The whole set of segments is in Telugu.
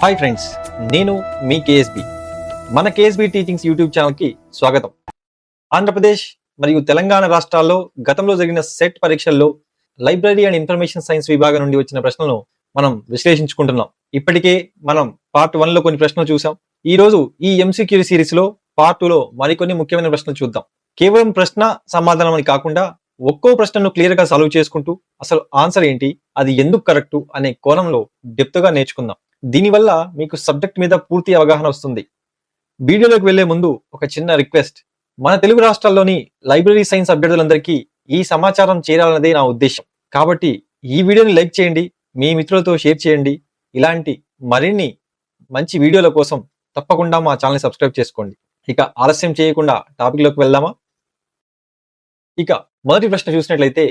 హాయ్ ఫ్రెండ్స్, నేను మీ కేఎస్బి. మన కేఎస్బి టీచింగ్స్ యూట్యూబ్ ఛానల్కి స్వాగతం. ఆంధ్రప్రదేశ్ మరియు తెలంగాణ రాష్ట్రాల్లో గతంలో జరిగిన సెట్ పరీక్షల్లో లైబ్రరీ అండ్ ఇన్ఫర్మేషన్ సైన్స్ విభాగం నుండి వచ్చిన ప్రశ్నలను మనం విశ్లేషించుకుంటున్నాం. ఇప్పటికే మనం పార్ట్ 1లో కొన్ని ప్రశ్నలు చూసాం. ఈ రోజు ఈ ఎంసీక్యూ సిరీస్ లో పార్ట్ 2లో మరికొన్ని ముఖ్యమైన ప్రశ్నలు చూద్దాం. కేవలం ప్రశ్న సమాధానం అని కాకుండా ఒక్కో ప్రశ్నను క్లియర్ గా సాల్వ్ చేసుకుంటూ అసలు ఆన్సర్ ఏంటి, అది ఎందుకు కరెక్ట్ అనే కోణంలో డెప్త్ గా నేర్చుకుందాం. దీనివల్ల మీకు సబ్జెక్ట్ మీద పూర్తి అవగాహన వస్తుంది. వీడియోలోకి వెళ్లే ముందు ఒక చిన్న రిక్వెస్ట్. మన తెలుగు రాష్ట్రాల్లోని లైబ్రరీ సైన్స్ అభ్యర్థులందరికీ ఈ సమాచారం చేరాలన్నదే నా ఉద్దేశం. కాబట్టి ఈ వీడియోని లైక్ చేయండి, మీ మిత్రులతో షేర్ చేయండి. ఇలాంటి మరిన్ని మంచి వీడియోల కోసం తప్పకుండా మా ఛానల్ని సబ్స్క్రైబ్ చేసుకోండి. ఇక ఆలస్యం చేయకుండా టాపిక్ లోకి వెళ్దామా? ఇక మొదటి ప్రశ్న చూసినట్లయితే,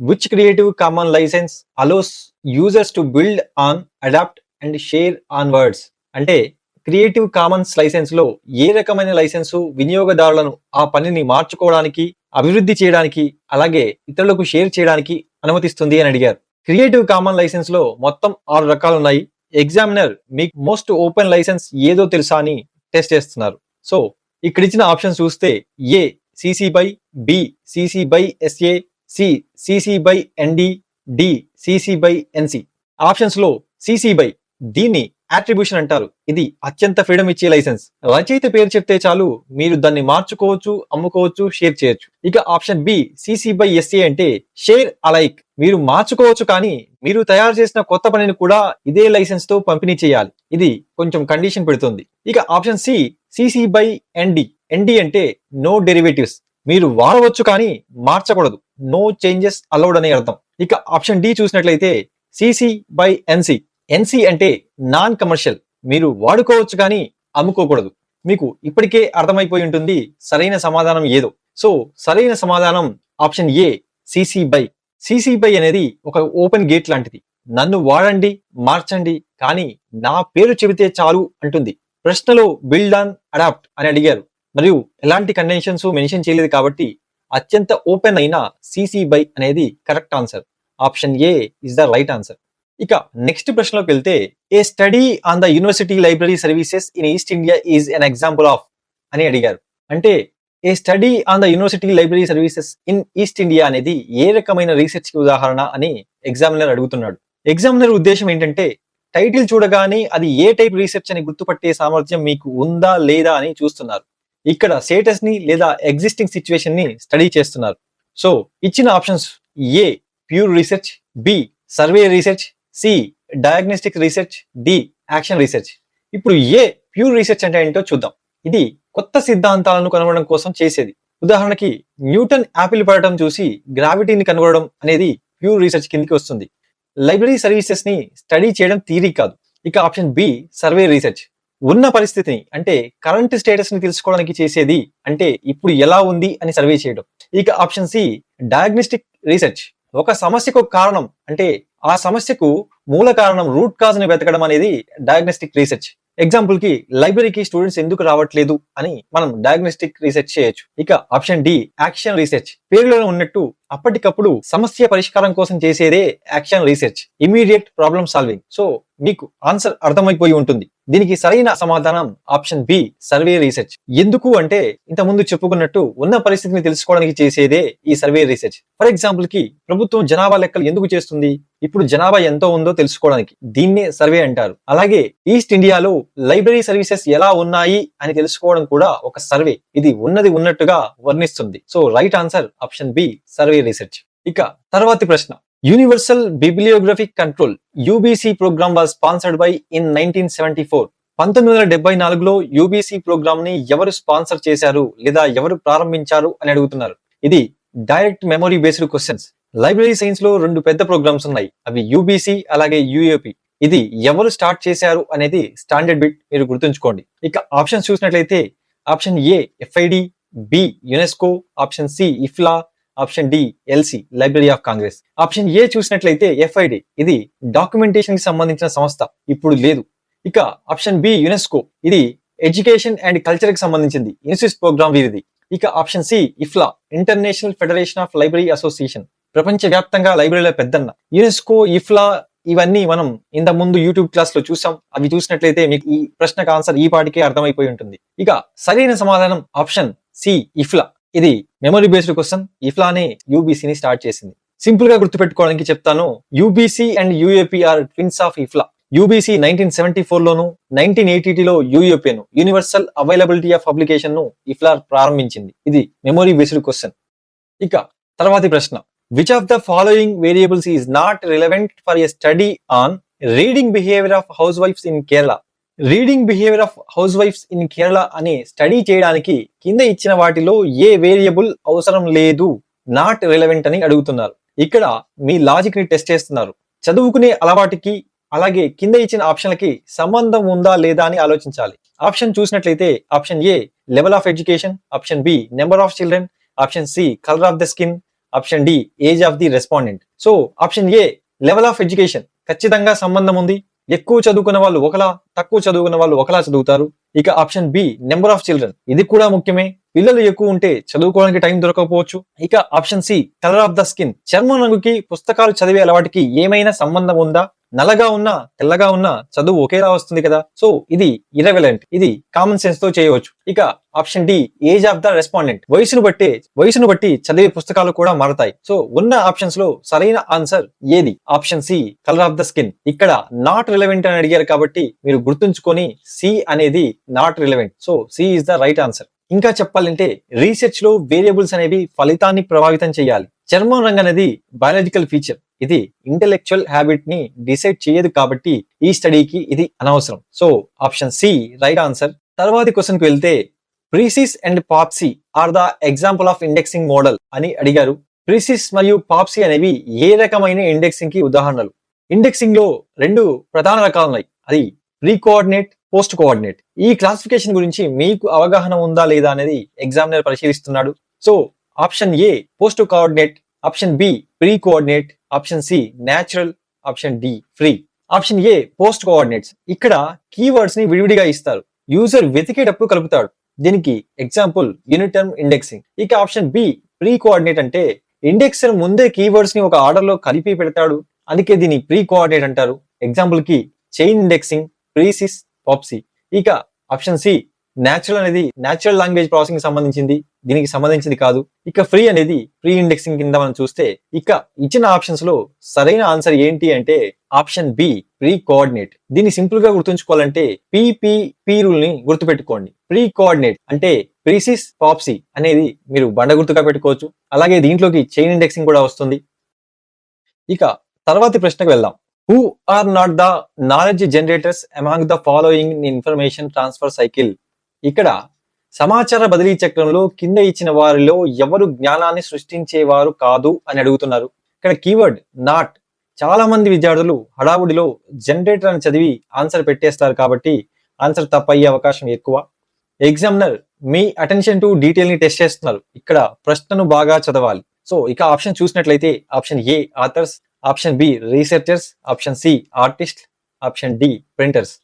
which creative common licence allows users to build on, adapt and share on words? అంటే క్రియేటివ్ కామన్స్ లైసెన్స్ లో ఏ రకమైన లైసెన్సు వినియోగదారులను ఆ పనిని మార్చుకోవడానికి, అభివృద్ధి చేయడానికి, అలాగే ఇతరులకు షేర్ చేయడానికి అనుమతిస్తుంది అని అడిగారు. క్రియేటివ్ కామన్ లైసెన్స్ లో మొత్తం 6 రకాలు ఉన్నాయి. ఎగ్జామినర్ మీకు మోస్ట్ ఓపెన్ లైసెన్స్ ఏదో తెలుసా అని టెస్ట్ చేస్తున్నారు. సో ఇక్కడ ఇచ్చిన ఆప్షన్స్ చూస్తే A CC BY, B CC by SA, C CC by ND, D CC BY NC. Options లో సిసి బై, దీన్ని అట్రిబ్యూషన్ అంటారు. ఇది అత్యంత ఫ్రీడమ్ ఇచ్చే లైసెన్స్. రచయిత పేరు చెప్తే చాలు మీరు దాన్ని మార్చుకోవచ్చు, అమ్ముకోవచ్చు, షేర్ చేయొచ్చు. ఇక option B CC by SA అంటే షేర్ అలైక్. మీరు మార్చుకోవచ్చు, కానీ మీరు తయారు చేసిన కొత్త పనిని కూడా ఇదే లైసెన్స్ తో పంపిణీ చేయాలి. ఇది కొంచెం కండిషన్ పెడుతుంది. ఇక option C CC by ND. ND అంటే నో డెరివేటివ్స్. మీరు వాడవచ్చు కానీ మార్చకూడదు. నో చేంజెస్ అలౌడ్ అనే అర్థం. ఇక ఆప్షన్ డి చూసినట్లయితే సిసి బై ఎన్సి. ఎన్సి అంటే నాన్ కమర్షియల్. మీరు వాడుకోవచ్చు కానీ అమ్ముకోకూడదు. మీకు ఇప్పటికే అర్థమైపోయి ఉంటుంది సరైన సమాధానం ఏదో. సో సరైన సమాధానం option A CC by. CC BY అనేది ఒక ఓపెన్ గేట్ లాంటిది. నన్ను వాడండి, మార్చండి, కానీ నా పేరు చెబితే చాలు అంటుంది. ప్రశ్నలో బిల్డ్ ఆన్, అడాప్ట్ అని అడిగారు మరియు ఎలాంటి కండిషన్స్ మెన్షన్ చేయలేదు కాబట్టి అత్యంత ఓపెన్ అయిన సిసి బై అనేది correct answer. Option A is the right answer. ఇక నెక్స్ట్ ప్రశ్నలోకి వెళ్తే, a study on the university library services in East India is an example of అని అడిగారు. అంటే a study on the university library services in East India అనేది ఏ రకమైన రీసెర్చ్ కి ఉదాహరణ అని ఎగ్జామినర్ అడుగుతున్నాడు. ఎగ్జామినర్ ఉద్దేశం ఏంటంటే టైటిల్ చూడగానే అది ఏ టైప్ రీసెర్చ్ అని గుర్తుపట్టే సామర్థ్యం మీకు ఉందా లేదా అని చూస్తున్నారు. ఇక్కడ స్టేటస్ ని లేదా ఎగ్జిస్టింగ్ సిచ్యువేషన్ ని స్టడీ చేస్తున్నారు. సో ఇచ్చిన options A pure research, B survey research, C diagnostic research, D action research. ఇప్పుడు ఏ ప్యూర్ రీసెర్చ్ అంటే ఏంటో చూద్దాం. ఇది కొత్త సిద్ధాంతాలను కనుగొనడం కోసం చేసేది. ఉదాహరణకి న్యూటన్ యాపిల్ పడటం చూసి గ్రావిటీని కనుగొనడం అనేది ప్యూర్ రీసెర్చ్ కిందికి వస్తుంది. లైబ్రరీ సర్వీసెస్ ని స్టడీ చేయడం థియరీ కాదు. ఇక ఆప్షన్ బి సర్వే రీసెర్చ్. ఉన్న పరిస్థితిని అంటే కరెంట్ స్టేటస్ ని తెలుసుకోవడానికి చేసేది. అంటే ఇప్పుడు ఎలా ఉంది అని సర్వే చేయడం. ఇక ఆప్షన్ సి డయాగ్నోస్టిక్ రీసెర్చ్. ఒక సమస్యకు కారణం అంటే ఆ సమస్యకు మూల కారణం, రూట్ కాజ్ ని వెతకడం అనేది డయాగ్నోస్టిక్ రీసెర్చ్. ఎగ్జాంపుల్ కి లైబ్రరీకి స్టూడెంట్స్ ఎందుకు రావట్లేదు అని మనం డయాగ్నోస్టిక్ రీసెర్చ్ చేయొచ్చు. ఇక ఆప్షన్ డి యాక్షన్ రీసెర్చ్. పేరులోనే ఉన్నట్టు అప్పటికప్పుడు సమస్య పరిష్కారం కోసం చేసేదే action research, immediate problem solving. So మీకు ఆన్సర్ అర్థమైపోయి ఉంటుంది. దీనికి సరైన సమాధానం ఆప్షన్ బి సర్వే రీసెర్చ్. ఎందుకు అంటే ఇంతకుముందు చెప్పుకున్నట్టు ఉన్న పరిస్థితిని తెలుసుకోవడానికి చేసేదే ఈ సర్వే రీసెర్చ్. ఫర్ ఎగ్జాంపుల్ కి ప్రభుత్వం జనాభా లెక్కలు ఎందుకు చేస్తుంది? ఇప్పుడు జనాభా ఎంతో ఉందో తెలుసుకోవడానికి. దీన్నే సర్వే అంటారు. అలాగే ఈస్ట్ ఇండియాలో లైబ్రరీ సర్వీసెస్ ఎలా ఉన్నాయి అని తెలుసుకోవడం కూడా ఒక సర్వే. ఇది ఉన్నది ఉన్నట్టుగా వర్ణిస్తుంది. So right answer option B survey research. ఇక తర్వాతి ప్రశ్న, universal bibliographic control UBC program was sponsored by in 1974. 1974లో యూబీసీ ప్రోగ్రామ్ ని ఎవరు స్పాన్సర్ చేశారు లేదా ఎవరు ప్రారంభించారు అని అడుగుతున్నారు. ఇది direct memory based questions. Library science లో 2 పెద్ద ప్రోగ్రామ్స్ ఉన్నాయి. అవి యూబీసీ అలాగే యూఏపీ. ఇది ఎవరు స్టార్ట్ చేశారు అనేది స్టాండర్డ్ బిట్, మీరు గుర్తుంచుకోండి. ఇక ఆప్షన్స్ చూసినట్లయితే option A FID, B UNESCO, option C IFLA, option D LC library of Congress. Option A చూసినట్లయితే ఎఫ్ఐడి, ఇది డాక్యుమెంటేషన్ కి సంబంధించిన సంస్థ, ఇప్పుడు లేదు. ఇక ఆప్షన్ బి యునెస్కో, ఇది ఎడ్యుకేషన్ అండ్ కల్చర్ కి సంబంధించింది, ఇన్స్టిట్యూట్ ప్రోగ్రామ్ వీరిది. ఇక option C IFLA, international federation of library association, ప్రపంచ వ్యాప్తంగా లైబ్రరీల పెద్దన్న. యునెస్కో, ఇఫ్లా ఇవన్నీ మనం ఇంత ముందు యూట్యూబ్ క్లాస్ లో చూసాం. అవి చూసినట్లయితే మీకు ఈ ప్రశ్నకు ఆన్సర్ ఈ పాటికే అర్థమైపోయి ఉంటుంది. ఇక సరైన సమాధానం ఆప్షన్ సి, ఇఫ్లా. ఇది మెమరీ బేస్డ్ క్వశ్చన్. ఇఫ్లానే యూబీసీని స్టార్ట్ చేసింది. సింపుల్ గా గుర్తుపెట్టుకోవడానికి చెప్తాను. UBC and UAP are twins of IFLA. UBC 1974 లోను, 1980లో యూఏపీను యూనివర్సల్ అవైలబిలిటీ ఆఫ్ పబ్లికేషన్ ను ఇఫ్లా ప్రారంభించింది. ఇది మెమరీ బేస్డ్ క్వశ్చన్. ఇక తర్వాతి ప్రశ్న, which of the following variables is not relevant for a study on reading behaviour of house wives in Kerala? Reading behaviour of house wives in Kerala అనే స్టడీ చేయడానికి కింద ఇచ్చిన వాటిలో ఏ వేరియబుల్ అవసరం లేదు, నాట్ రిలవెంట్ అని అడుగుతున్నారు. ఇక్కడ మీ లాజిక్ ని టెస్ట్ చేస్తున్నారు. చదువుకునే అలవాటుకి అలాగే కింద ఇచ్చిన ఆప్షన్లకి సంబంధం ఉందా లేదా అని ఆలోచించాలి. ఆప్షన్ చూసినట్లయితే option A level of education, option B number of children, option C colour of the skin, option D age of the respondent. So option A level of education ఖచ్చితంగా సంబంధం ఉంది. ఎక్కువ చదువుకున్న వాళ్ళు ఒకలా, తక్కువ చదువుకున్న వాళ్ళు ఒకలా చదువుతారు. ఇక option B number of children, ఇది కూడా ముఖ్యమే. పిల్లలు ఎక్కువ ఉంటే చదువుకోవడానికి టైం దొరకకపోవచ్చు. ఇక option C colour of the skin, చర్మం రంగుకి పుస్తకాలు చదివే అలవాటుకి ఏమైనా సంబంధం ఉందా? నల్లగా ఉన్నా తెల్లగా ఉన్నా చదువు ఒకేలా వస్తుంది కదా. సో ఇది ఇర్రెలెవెంట్, ఇది కామన్ సెన్స్ తో చేయవచ్చు. ఇక option D age of the respondent, వయసును బట్టి చదివే పుస్తకాలు కూడా మారతాయి. సో ఉన్న ఆప్షన్స్ లో సరైన ఆన్సర్ ఏది? Option C colour of the skin. ఇక్కడ నాట్ రిలవెంట్ అని అడిగారు కాబట్టి మీరు గుర్తుంచుకొని సి అనేది not relevant. So C is the right answer. ఇంకా చెప్పాలంటే రీసెర్చ్ లో వేరియబుల్స్ అనేవి ఫలితాన్ని ప్రభావితం చేయాలి. చర్మం రంగు అనేది బయాలజికల్ ఫీచర్, ఇది ఇంటెలెక్చువల్ హ్యాబిట్ ని డిసైడ్ చేయదు కాబట్టి ఈ స్టడీకి ఇది అనవసరం. So option C right answer. తర్వాతి క్వశ్చన్ కి వెళ్తే, PRECIS and POPSI are the example of indexing model అని అడిగారు. ప్రీసిస్ మరియు పాప్సీ అనేవి ఏ రకమైన ఇండెక్సింగ్ కి ఉదాహరణలు? ఇండెక్సింగ్ లో రెండు ప్రధాన రకాలు ఉన్నాయి. అది ప్రీ కోఆర్డినేట్, పోస్ట్ కోఆర్డినేట్. ఈ క్లాసిఫికేషన్ గురించి మీకు అవగాహన ఉందా లేదా అనేది ఎగ్జామినర్ పరిశీలిస్తున్నాడు. So option A post coordinate, option B pre coordinate, option C natural, option D free. Option A post coordinates. ఇక్కడ కీవర్డ్స్ ని విడివిడిగా ఇస్తారు, యూజర్ వెతికేటప్పుడు కలుపుతాడు. దీనికి ఎగ్జాంపుల్ యూనిట్ టర్మ్ ఇండెక్సింగ్. ఇక ఆప్షన్ బి ప్రీ కోఆర్డినేట్ అంటే ఇండెక్సర్ ముందే కీవర్డ్స్ ని ఒక ఆర్డర్ లో కలిపి పెడతాడు, అందుకే దీన్ని ప్రీ కోఆర్డినేట్ అంటారు. ఎగ్జాంపుల్ కి చైన్ ఇండెక్సింగ్, ప్రీసిస్, పాప్సీ. ఇక ఆప్షన్ సి న్యాచురల్ అనేది న్యాచురల్ లాంగ్వేజ్ ప్రాసెసింగ్ సంబంధించింది, దీనికి సంబంధించింది కాదు. ఇక ఫ్రీ అనేది ప్రీ ఇండెక్సింగ్ కింద మనం చూస్తే, ఇక ఇచ్చిన ఆప్షన్స్ లో సరైన ఆన్సర్ ఏంటి అంటే ఆప్షన్ బి ప్రీ కోఆర్డినేట్. దీన్ని సింపుల్ గా గుర్తుంచుకోవాలంటే పీ రూల్ ని గుర్తుపెట్టుకోండి. ప్రీ కోఆర్డినేట్ అంటే ప్రీసిస్, పాప్సీ అనేది మీరు బండ గుర్తుగా పెట్టుకోవచ్చు. అలాగే దీంట్లోకి చైన్ ఇండెక్సింగ్ కూడా వస్తుంది. ఇక తర్వాతి ప్రశ్నకు వెళ్దాం. Who are not the knowledge generators among the following in information transfer cycle? ఇక్కడ సమాచార బదిలీ చక్రంలో కింద ఇచ్చిన వారిలో ఎవరు జ్ఞానాన్ని సృష్టించేవారు కాదు అని అడుగుతున్నారు. ఇక్కడ కీవర్డ్ నాట్. చాలా మంది విద్యార్థులు హడావుడిలో జనరేటర్ అని చదివి ఆన్సర్ పెట్టేస్తారు కాబట్టి ఆన్సర్ తప్పయ్యే అవకాశం ఎక్కువ. ఎగ్జామినర్ మీ అటెన్షన్ టు డీటెయిల్ ని టెస్ట్ చేస్తున్నారు. ఇక్కడ ప్రశ్నను బాగా చదవాలి. సో ఇక ఆప్షన్ చూసినట్లయితే option A authors, option B researchers, option C artist, option D printers.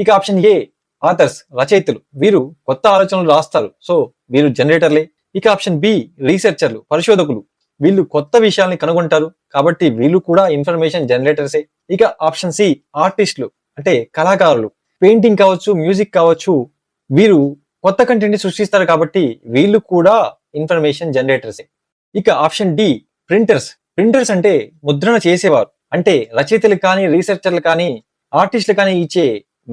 ఇక ఆప్షన్ ఏ ఆథర్స్ రచయితలు, వీరు కొత్త ఆలోచనలు రాస్తారు, సో వీరు జనరేటర్లే. ఇక ఆప్షన్ బి రీసెర్చర్లు పరిశోధకులు, వీళ్ళు కొత్త విషయాల్ని కనుగొంటారు కాబట్టి వీళ్ళు కూడా ఇన్ఫర్మేషన్ జనరేటర్సే. ఇక ఆప్షన్ సి ఆర్టిస్టులు అంటే కళాకారులు, పెయింటింగ్ కావచ్చు, మ్యూజిక్ కావచ్చు, వీరు కొత్త కంటెంట్ ని సృష్టిస్తారు కాబట్టి వీళ్ళు కూడా ఇన్ఫర్మేషన్ జనరేటర్సే. ఇక ఆప్షన్ డి ప్రింటర్స్. ప్రింటర్స్ అంటే ముద్రణ చేసేవారు, అంటే రచయితలు కానీ, రీసెర్చర్లు కానీ, ఆర్టిస్టులు కానీ ఇచ్చే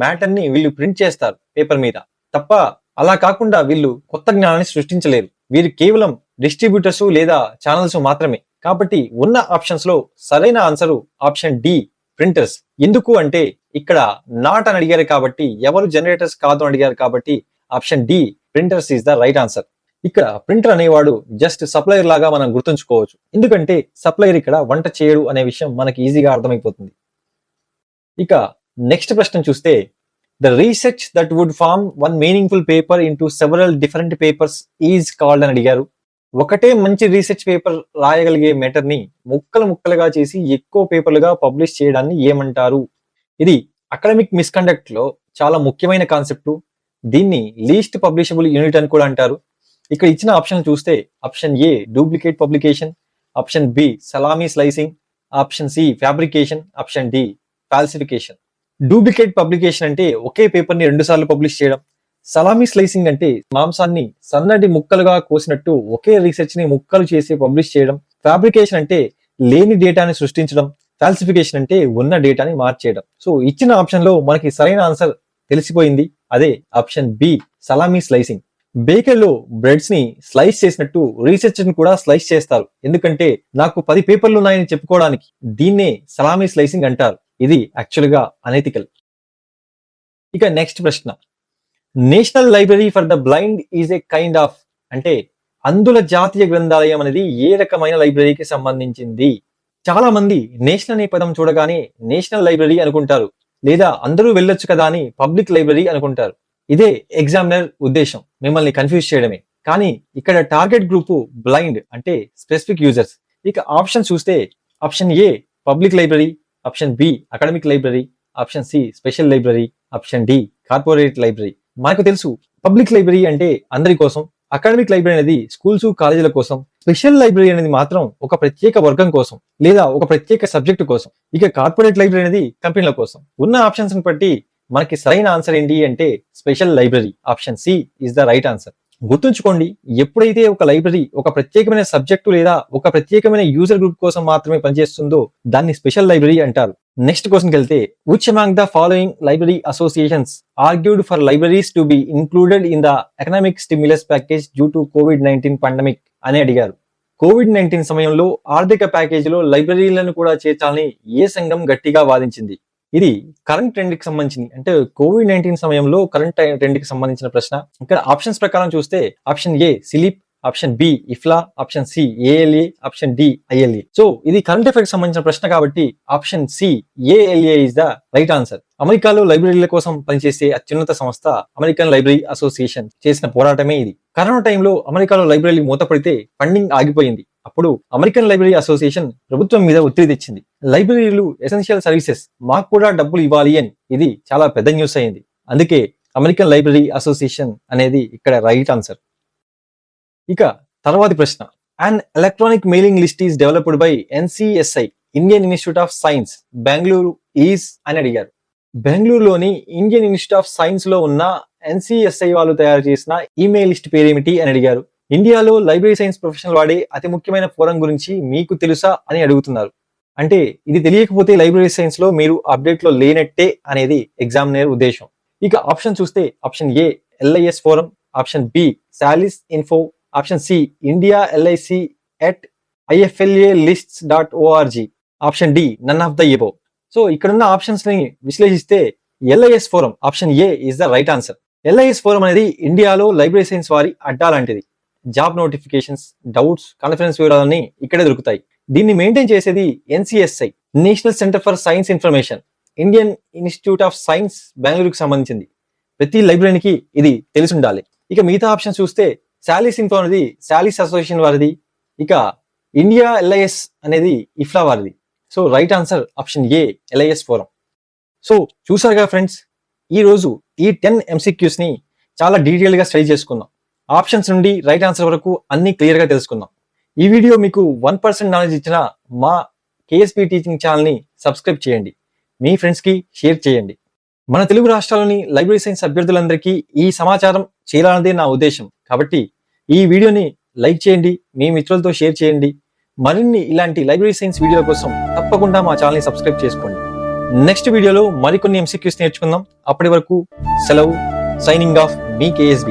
మ్యాటర్ ని వీళ్ళు ప్రింట్ చేస్తారు పేపర్ మీద తప్ప, అలా కాకుండా వీళ్ళు కొత్త జ్ఞానాన్ని సృష్టించలేరు. వీరు కేవలం డిస్ట్రిబ్యూటర్స్ లేదా ఛానల్స్ మాత్రమే. కాబట్టి ఉన్న ఆప్షన్స్ లో సరైన ఆన్సర్ ఆప్షన్ డి ప్రింటర్స్. ఎందుకు అంటే ఇక్కడ నాట్ అని అడిగారు కాబట్టి, ఎవరు జనరేటర్స్ కాదు అని అడిగారు కాబట్టి option D printers is the right answer. ఇక్కడ ప్రింటర్ అనేవాడు జస్ట్ సప్లయర్ లాగా మనం గుర్తుంచుకోవచ్చు, ఎందుకంటే సప్లయర్ ఇక్కడ వంట చేయడు అనే విషయం మనకి ఈజీగా అర్థమైపోతుంది. ఇక నెక్స్ట్ ప్రశ్న చూస్తే, the research that would form one meaningful paper into several different papers is called అని అడిగారు. ఒకటే మంచి రీసెర్చ్ పేపర్ రాయగలిగే మ్యాటర్ ని ముక్కలుగా చేసి ఎక్కువ పేపర్లుగా పబ్లిష్ చేయడాన్ని ఏమంటారు? ఇది అకాడమిక్ మిస్కండక్ట్ లో చాలా ముఖ్యమైన కాన్సెప్ట్. దీన్ని లీస్ట్ పబ్లిషబుల్ యూనిట్ అని కూడా అంటారు. ఇక్కడ ఇచ్చిన ఆప్షన్ చూస్తే option A duplicate publication, option B salami slicing, option C fabrication, option D falsification. Duplicate publication అంటే ఒకే పేపర్ ని 2 సార్లు పబ్లిష్ చేయడం. సలామీ స్లైసింగ్ అంటే మాంసాన్ని సన్నటి ముక్కలుగా కోసినట్టు ఒకే రీసెర్చ్ ని ముక్కలు చేసి పబ్లిష్ చేయడం. ఫ్యాబ్రికేషన్ అంటే లేని డేటాని సృష్టించడం. ఫాల్సిఫికేషన్ అంటే ఉన్న డేటాని మార్చేయడం. సో ఇచ్చిన ఆప్షన్ లో మనకి సరైన ఆన్సర్ తెలిసిపోయింది. అదే ఆప్షన్ బి సలామీ స్లైసింగ్. బేకర్లో బ్రెడ్స్ ని స్లైస్ చేసినట్టు రీసెర్చ్ ని కూడా స్లైస్ చేస్తారు. ఎందుకంటే నాకు 10 పేపర్లు ఉన్నాయని చెప్పుకోవడానికి. దీన్నే సలామీ స్లైసింగ్ అంటారు. ఇది యాక్చువల్ గా అనెథికల్. ఇక నెక్స్ట్ ప్రశ్న, national library for the blind is a kind of అంటే అంధుల జాతీయ గ్రంథాలయం అనేది ఏ రకమైన లైబ్రరీకి సంబంధించింది? చాలా మంది నేషనల్ అనే పదం చూడగానే నేషనల్ లైబ్రరీ అనుకుంటారు, లేదా అందరూ వెళ్ళొచ్చు కదా అని పబ్లిక్ లైబ్రరీ అనుకుంటారు. ఇదే ఎగ్జామినర్ ఉద్దేశం, మిమ్మల్ని కన్ఫ్యూజ్ చేయడమే. కానీ ఇక్కడ టార్గెట్ గ్రూప్ బ్లైండ్ అంటే స్పెసిఫిక్ యూజర్స్. ఇక ఆప్షన్ చూస్తే option A public library, option B academic library, option C special library, option D corporate library. మనకు తెలుసు పబ్లిక్ లైబ్రరీ అంటే అందరి కోసం, అకాడమిక్ లైబ్రరీ అనేది స్కూల్స్ కాలేజీల కోసం, స్పెషల్ లైబ్రరీ అనేది మాత్రం ఒక ప్రత్యేక వర్గం కోసం లేదా ఒక ప్రత్యేక సబ్జెక్టు కోసం, ఇక కార్పొరేట్ లైబ్రరీ అనేది కంపెనీల కోసం. ఉన్న ఆప్షన్స్ బట్టి మనకి సరైన ఆన్సర్ ఏంటి అంటే special library. Option C is the right answer. గుర్తుంచుకోండి, ఎప్పుడైతే ఒక లైబ్రరీ ఒక ప్రత్యేకమైన సబ్జెక్టు లేదా ఒక ప్రత్యేకమైన యూజర్ గ్రూప్ కోసం మాత్రమే పనిచేస్తుందో దాన్ని స్పెషల్ లైబ్రరీ అంటారు. నెక్స్ట్ క్వశ్చన్కి వెళ్తే, which among the following library associations argued for libraries to be included in the economic stimulus package due to COVID-19 pandemic అని అడిగారు. COVID-19 సమయంలో ఆర్థిక ప్యాకేజీలో లైబ్రరీలను కూడా చేర్చాలని ఏ సంఘం గట్టిగా వాదించింది? ఇది కరెంట్ ట్రెండ్ కి సంబంధించింది, అంటే COVID-19 సమయంలో కరెంట్ ట్రెండ్ కి సంబంధించిన ప్రశ్న. ఇక్కడ ఆప్షన్స్ ప్రకారం చూస్తే option A CILIP, option B IFLA, option C ALA, option D ILA. So ఇది కరెంట్ అఫైర్స్ సంబంధించిన ప్రశ్న కాబట్టి option C ALA is the right answer. అమెరికాలో లైబ్రరీల కోసం పనిచేసే అత్యున్నత సంస్థ అమెరికన్ లైబ్రరీ అసోసియేషన్ చేసిన పోరాటమే ఇది. కరోనా టైంలో అమెరికాలో లైబ్రరీలు మూతపడితే ఫండింగ్ ఆగిపోయింది. అప్పుడు అమెరికన్ లైబ్రరీ అసోసియేషన్ ప్రభుత్వం మీద ఒత్తిడి తెచ్చింది. లైబ్రరీలు ఎసెన్షియల్ సర్వీసెస్, మాకు కూడా డబ్బులు ఇవ్వాలి అని. ఇది చాలా పెద్ద న్యూస్ అయింది. అందుకే అమెరికన్ లైబ్రరీ అసోసియేషన్ అనేది ఇక్కడ రైట్ ఆన్సర్. ఇక తర్వాతి ప్రశ్న, an electronic mailing list is developed by NCSI Indian institute of science Bengaluru is అని అడిగారు. బెంగళూరులోని ఇండియన్ ఇన్స్టిట్యూట్ ఆఫ్ సైన్స్ లో ఉన్న NCSI వాళ్ళు తయారు చేసిన ఈమెయిల్ లిస్ట్ పేరేమిటి అని అడిగారు. ఇండియాలో లైబ్రరీ సైన్స్ ప్రొఫెషనల్ వాడే అతి ముఖ్యమైన ఫోరం గురించి మీకు తెలుసా అని అడుగుతున్నారు. అంటే ఇది తెలియకపోతే లైబ్రరీ సైన్స్ లో మీరు అప్డేట్ లో లేనట్టే అనేది ఎగ్జామినర్ ఉద్దేశం. ఇక ఆప్షన్ చూస్తే option A LIS forum, option B SALIS info, option C India LIC at iflalists.org, option D none of the above. So ఇక్కడున్న ఆప్షన్స్ ని విశ్లేషిస్తే LIS forum option A is the right answer. LIS forum అనేది ఇండియాలో లైబ్రరీ సైన్స్ వారి అడ్డా లాంటిది. జాబ్ నోటిఫికేషన్స్, డౌట్స్, కాన్ఫరెన్స్ వివరాలన్నీ ఇక్కడే దొరుకుతాయి. దీన్ని మెయింటైన్ చేసేది NCSI national centre for science information, Indian institute of science బెంగళూరుకి సంబంధించింది. ప్రతి లైబ్రరీకి ఇది తెలిసి ఉండాలి. ఇక మిగతా ఆప్షన్ చూస్తే సాలిస్ ఇన్ఫో అనేది సాలిస్ అసోసియేషన్ వారిది, ఇక ఇండియా LIS అనేది ఇఫ్లా వారిది. So right answer option A LIS forum. So చూసారుగా ఫ్రెండ్స్, ఈ రోజు ఈ 10 MCQs ని చాలా డీటెయిల్ గా స్టడీ చేసుకున్నాం. ఆప్షన్స్ నుండి రైట్ ఆన్సర్ వరకు అన్ని క్లియర్ గా తెలుసుకున్నాం. ఈ వీడియో మీకు 1% నాలెడ్జ్ ఇచ్చిన మా KSP టీచింగ్ ఛానల్ ని సబ్స్క్రైబ్ చేయండి, మీ ఫ్రెండ్స్ కి షేర్ చేయండి. మన తెలుగు రాష్ట్రాల్లోని లైబ్రరీ సైన్స్ అభ్యర్థులందరికీ ఈ సమాచారం చేరాలన్నదే నా ఉద్దేశం. కాబట్టి ఈ వీడియోని లైక్ చేయండి, మీ మిత్రులతో షేర్ చేయండి. మరిన్ని ఇలాంటి లైబ్రరీ సైన్స్ వీడియోల కోసం తప్పకుండా మా ఛానల్ని సబ్స్క్రైబ్ చేసుకోండి. నెక్స్ట్ వీడియోలో మరికొన్ని MCQs నేర్చుకుందాం. అప్పటి వరకు సెలవు. సైనింగ్ ఆఫ్ మీ KSB.